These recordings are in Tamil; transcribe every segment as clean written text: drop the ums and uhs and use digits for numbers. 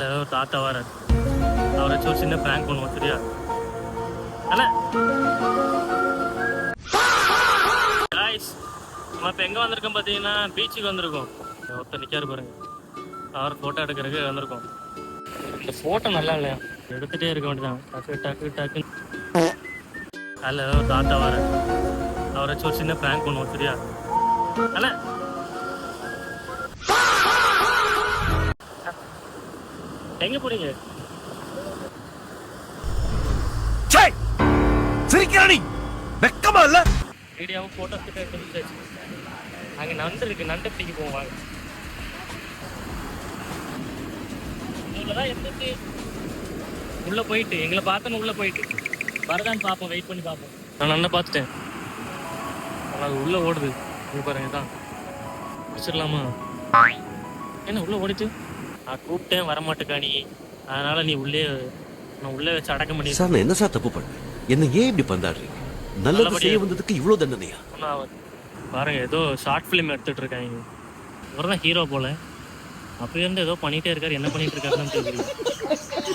தாத்தா வர அவரை வச்சு ஒரு சின்ன பிராங்க் பண்ணுவோம் சரியா? அண்ணா காய்ஸ், நம்ம இப்போ எங்கே வந்திருக்கோம் பார்த்தீங்கன்னா பீச்சுக்கு வந்திருக்கோம். ஒருத்தர் நிற்காரு பாருங்க, அவர் ஃபோட்டோ எடுக்கிறதுக்கு வந்திருக்கோம். இந்த ஃபோட்டோ நல்லா இல்லையா, எடுத்துகிட்டே இருக்க வேண்டியதான். டக்கு டக்கு டக்கு. அதில் தாத்தா வர அவரை வச்சு ஒரு சின்ன பிராங்க் பண்ணுவோம் சரியா? அண்ணா எங்கே போறீங்க? சிரிக்கிறானி வெக்கமா இல்ல? வீடியோவும் ஃபோட்டோ கிட்ட எடுத்து அங்கே நண்டு இருக்கு, நண்டை பிடிக்க போவாங்க. இவ்வளோதான் இருந்துச்சு. உள்ளே போயிட்டு எங்களை பார்த்தோன்னு உள்ளே போயிட்டு வரதான்னு பார்ப்போம், வெயிட் பண்ணி பார்ப்போம். நான் நண்டை பார்த்துட்டேன், ஆனால் அது உள்ளே ஓடுது. இது பாருங்க தான் பிடிச்சிடலாமா? என்ன உள்ளே ஓடிச்சு? நான் கூப்பிட்டேன் வரமாட்டேக்காணி, அதனால நீ நான் உள்ளே வச்சு அடக்கம் பண்ணி. சார், நான் என்ன சார் தப்பு பண்ணேன்? என்ன ஏன் இப்படி பந்தாடுறீங்க? நல்லது செய்ய வந்ததுக்கு இவ்வளவு தண்டனையா? பாருங்க, ஏதோ ஷார்ட் ஃபிலிம் எடுத்துட்டு இருக்காங்க. இவர் தான் ஹீரோ போல. அப்போ இருந்து ஏதோ பண்ணிட்டே இருக்காரு, என்ன பண்ணிட்டு இருக்காருன்னு தெரியல.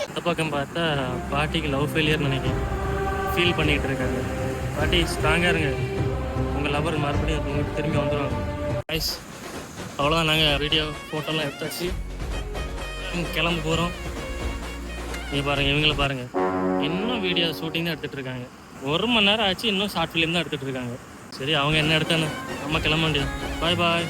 இந்த பக்கம் பார்த்தா பாட்டிக்கு லவ் ஃபெயிலியர் நினைக்கிறேன், ஃபீல் பண்ணிட்டு இருக்காங்க. பாட்டி ஸ்ட்ராங்காக இருங்க, உங்கள் லவர் மறுபடியும் உங்களுக்கு திரும்பி வந்துடுவாங்க. கைஸ், அவ்வளோதான். நாங்கள் வீடியோ ஃபோட்டோலாம் எடுத்தாச்சு, கிளம்ப போகிறோம். நீங்கள் பாருங்கள், இவங்கள பாருங்கள், இன்னும் வீடியோ ஷூட்டிங் தான் எடுத்துகிட்டு இருக்காங்க. 1 மணி நேரம் ஆச்சு, இன்னும் ஷார்ட் ஃபிலிம் தான் எடுத்துகிட்டு இருக்காங்க. சரி, அவங்க என்ன எடுத்தானே நம்ம கிளம்ப வேண்டியது. பாய் பாய்.